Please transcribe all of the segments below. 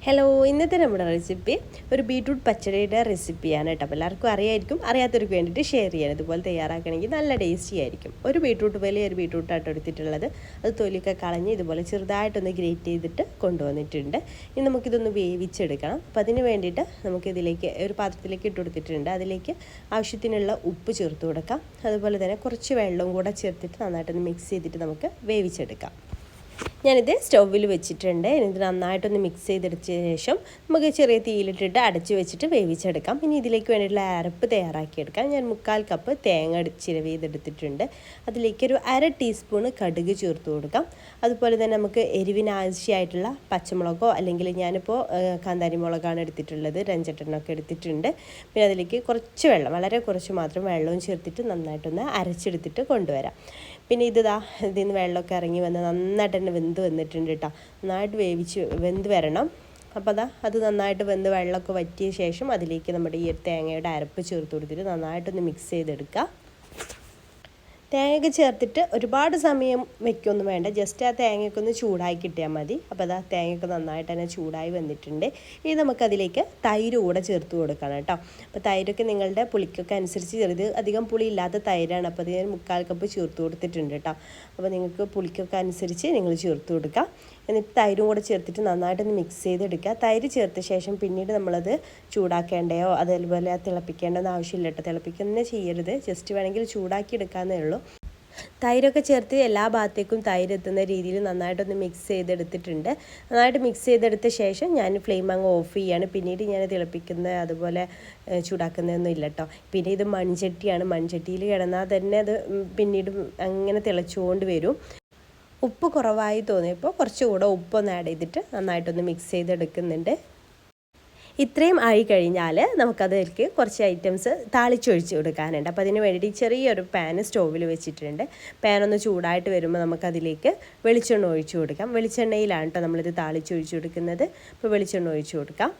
Hello, ഇന്നത്തെ നമ്മുടെ recipe ഒരു ബീട്രൂട്ട് പച്ചടിയുടെ റെസിപ്പിയാണ് കേട്ടോ. അപ്പോൾ എല്ലാവർക്കും അറിയായിരിക്കും, അറിയാത്തവർക്ക് വേണ്ടിയിട്ട് ഷെയർ ചെയ്യാൻ. ഇതുപോലെ തയ്യാറാക്കണമെങ്കിൽ നല്ല ടേസ്റ്റി ആയിരിക്കും. ഒരു ബീട്രൂട്ട് വലിയൊരു ബീട്രൂട്ടായിട്ട് എടുത്തിട്ടുള്ളത്, അത് തൊലിയൊക്കെ കളഞ്ഞ് ഇതുപോലെ ചെറുതായിട്ടൊന്ന് ഗ്രേറ്റ് ചെയ്തിട്ട് കൊണ്ടുവന്നിട്ടുണ്ട്. ഇനി നമുക്കിതൊന്ന് വേവിച്ചെടുക്കണം. അപ്പോൾ അതിന് വേണ്ടിയിട്ട് നമുക്കിതിലേക്ക് ഒരു പാത്രത്തിലേക്ക് ഇട്ട് കൊടുത്തിട്ടുണ്ട്. അതിലേക്ക് ആവശ്യത്തിനുള്ള ഉപ്പ് ചേർത്ത് കൊടുക്കാം. അതുപോലെ തന്നെ കുറച്ച് വെള്ളവും കൂടെ ചേർത്തിട്ട് നന്നായിട്ടൊന്ന് മിക്സ് ചെയ്തിട്ട് നമുക്ക് വേവിച്ചെടുക്കാം. ഞാനിത് സ്റ്റൗവിൽ വെച്ചിട്ടുണ്ട്. ഇത് നന്നായിട്ടൊന്ന് മിക്സ് ചെയ്തെടുത്ത ശേഷം നമുക്ക് ചെറിയ തീയിലിട്ടിട്ട് അടച്ച് വെച്ചിട്ട് വേവിച്ചെടുക്കാം. ഇനി ഇതിലേക്ക് വേണ്ടിയിട്ടുള്ള അരപ്പ് തയ്യാറാക്കിയെടുക്കാം. ഞാൻ 1/4 കപ്പ് തേങ്ങ ചിരവി ചെയ്തെടുത്തിട്ടുണ്ട്. അതിലേക്ക് ഒരു 1/2 ടീസ്പൂൺ കടുക് ചേർത്ത് കൊടുക്കാം. അതുപോലെ തന്നെ നമുക്ക് എരിവിന് ആവശ്യമായിട്ടുള്ള പച്ചമുളകോ അല്ലെങ്കിൽ ഞാനിപ്പോൾ കാന്താരി മുളകാണ് എടുത്തിട്ടുള്ളത്, 5-8 എടുത്തിട്ടുണ്ട്. പിന്നെ അതിലേക്ക് കുറച്ച് വെള്ളം, വളരെ കുറച്ച് മാത്രം വെള്ളവും ചേർത്തിട്ട് നന്നായിട്ടൊന്ന് അരച്ചെടുത്തിട്ട് കൊണ്ടുവരാം. പിന്നെ ഇതിൽ നിന്ന് വെള്ളമൊക്കെ ഇറങ്ങി വന്ന് നന്നായിട്ട് തന്നെ വെന്ത് വന്നിട്ടുണ്ട് കേട്ടോ. നന്നായിട്ട് വെന്ത് വരണം. അപ്പോൾ അത് നന്നായിട്ട് വെന്ത് വെള്ളമൊക്കെ വറ്റിയ ശേഷം അതിലേക്ക് നമ്മുടെ ഈ തേങ്ങയുടെ അരപ്പ് ചേർത്ത് കൊടുത്തിട്ട് നന്നായിട്ടൊന്ന് മിക്സ് ചെയ്തെടുക്കുക. തേങ്ങയൊക്കെ ചേർത്തിട്ട് ഒരുപാട് സമയം വയ്ക്കൊന്നും വേണ്ട, ജസ്റ്റ് ആ തേങ്ങയൊക്കെ ഒന്ന് ചൂടായി കിട്ടിയാൽ മതി. അപ്പോൾ തേങ്ങയൊക്കെ നന്നായിട്ട് തന്നെ ചൂടായി വന്നിട്ടുണ്ട്. ഇനി നമുക്കതിലേക്ക് തൈര് കൂടെ ചേർത്ത് കൊടുക്കണം കേട്ടോ. അപ്പോൾ തൈരൊക്കെ നിങ്ങളുടെ പുളിക്കൊക്കെ അനുസരിച്ച് ചെറുത് അധികം പുളി ഇല്ലാത്ത തൈരാണ്. അപ്പോൾ അത് ഞാൻ 1/4 കപ്പ് ചേർത്ത് കൊടുത്തിട്ടുണ്ട് കേട്ടോ. അപ്പോൾ നിങ്ങൾക്ക് പുളിക്കൊക്കെ അനുസരിച്ച് നിങ്ങൾ ചേർത്ത് കൊടുക്കുക. എന്നിട്ട് തൈരും കൂടെ ചേർത്തിട്ട് നന്നായിട്ടൊന്ന് മിക്സ് ചെയ്തെടുക്കുക. തൈര് ചേർത്ത ശേഷം പിന്നീട് നമ്മളത് ചൂടാക്കേണ്ടയോ അതേപോലെ തിളപ്പിക്കേണ്ടതെന്ന് ആവശ്യമില്ല കേട്ടോ. തിളപ്പിക്കുന്നത് ചെയ്യരുത്, ജസ്റ്റ് വേണമെങ്കിൽ ചൂടാക്കി എടുക്കാമെന്നേ ഉള്ളൂ. തൈരൊക്കെ ചേർത്ത് എല്ലാ ഭാഗത്തേക്കും തൈര് എത്തുന്ന രീതിയിൽ നന്നായിട്ടൊന്ന് മിക്സ് ചെയ്തെടുത്തിട്ടുണ്ട്. നന്നായിട്ട് മിക്സ് ചെയ്തെടുത്ത ശേഷം ഞാൻ ഫ്ലെയിം അങ്ങ് ഓഫ് ചെയ്യാണ്. പിന്നീട് ഞാൻ തിളപ്പിക്കുന്ന അതുപോലെ ചൂടാക്കുന്നതൊന്നും ഇല്ല കേട്ടോ. പിന്നെ ഇത് മൺചട്ടിയാണ്. മൺചട്ടിയിൽ കിടന്നാൽ തന്നെ അത് പിന്നീട് അങ്ങനെ തിളച്ചുകൊണ്ട് വരും. ഉപ്പ് കുറവായി തോന്നിയപ്പോൾ കുറച്ചുകൂടെ ഉപ്പൊന്ന് ആഡ് ചെയ്തിട്ട് നന്നായിട്ടൊന്ന് മിക്സ് ചെയ്തെടുക്കുന്നുണ്ട്. ഇത്രയും ആയി കഴിഞ്ഞാൽ നമുക്കതിലേക്ക് കുറച്ച് ഐറ്റംസ് താളിച്ചൊഴിച്ച് കൊടുക്കാനുണ്ട്. അപ്പോൾ അതിന് വേണ്ടിയിട്ട് ചെറിയൊരു പാൻ സ്റ്റൗവിൽ വെച്ചിട്ടുണ്ട്. പാനൊന്ന് ചൂടായിട്ട് വരുമ്പോൾ നമുക്കതിലേക്ക് വെളിച്ചെണ്ണ ഒഴിച്ച് കൊടുക്കാം. വെളിച്ചെണ്ണയിലാണ് കേട്ടോ നമ്മളിത് താളിച്ചൊഴിച്ച് കൊടുക്കുന്നത്. അപ്പോൾ വെളിച്ചെണ്ണ ഒഴിച്ച് കൊടുക്കാം.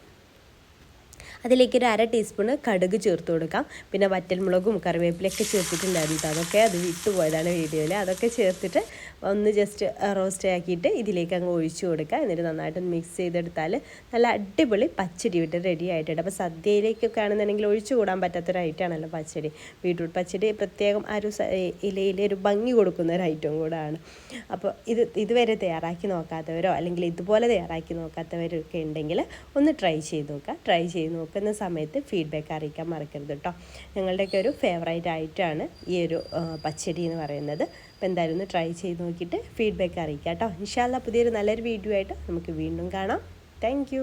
അതിലേക്ക് ഒരു 1/2 ടീസ്പൂൺ കടുക് ചേർത്ത് കൊടുക്കാം. പിന്നെ വറ്റൽമുളകും കറിവേപ്പിലൊക്കെ ചേർത്തിട്ടുണ്ടായിരുന്നു. അതൊക്കെ അത് വിട്ടുപോയതാണ് വീഡിയോയിൽ. അതൊക്കെ ചേർത്തിട്ട് ഒന്ന് ജസ്റ്റ് റോസ്റ്റ് ആക്കിയിട്ട് ഇതിലേക്ക് അങ്ങ് ഒഴിച്ചു കൊടുക്കുക. എന്നിട്ട് നന്നായിട്ടൊന്ന് മിക്സ് ചെയ്തെടുത്താൽ നല്ല അടിപൊളി പച്ചടി വിട്ട് റെഡി ആയിട്ടുണ്ട്. അപ്പോൾ സദ്യയിലേക്കൊക്കെ ആണെന്നുണ്ടെങ്കിൽ ഒഴിച്ചു കൂടാൻ പറ്റാത്തൊരു ഐറ്റമാണല്ലോ പച്ചടി. ബീട്രൂട്ട് പച്ചടി പ്രത്യേകം ആ ഒരു ഇലയിലെ ഒരു ഭംഗി കൊടുക്കുന്ന ഒരു ഐറ്റം കൂടാണ്. അപ്പോൾ ഇതുവരെ തയ്യാറാക്കി നോക്കാത്തവരോ അല്ലെങ്കിൽ ഇതുപോലെ തയ്യാറാക്കി നോക്കാത്തവരൊക്കെ ഉണ്ടെങ്കിൽ ഒന്ന് ട്രൈ ചെയ്ത് നോക്കുക. ട്രൈ ചെയ്ത് നോക്കുന്ന സമയത്ത് ഫീഡ്ബാക്ക് അറിയിക്കാൻ മറക്കരുത് കേട്ടോ. ഞങ്ങളുടെയൊക്കെ ഒരു ഫേവറേറ്റ് ആയിട്ടാണ് ഈ ഒരു പച്ചടി എന്ന് പറയുന്നത്. അപ്പോൾ എന്തായാലും ഒന്ന് ട്രൈ ചെയ്ത് നോക്കിയിട്ട് ഫീഡ്ബാക്ക് അറിയിക്കാം കേട്ടോ. ഇൻഷാ അല്ലാഹ് പുതിയൊരു നല്ലൊരു വീഡിയോ ആയിട്ട് നമുക്ക് വീണ്ടും കാണാം. താങ്ക്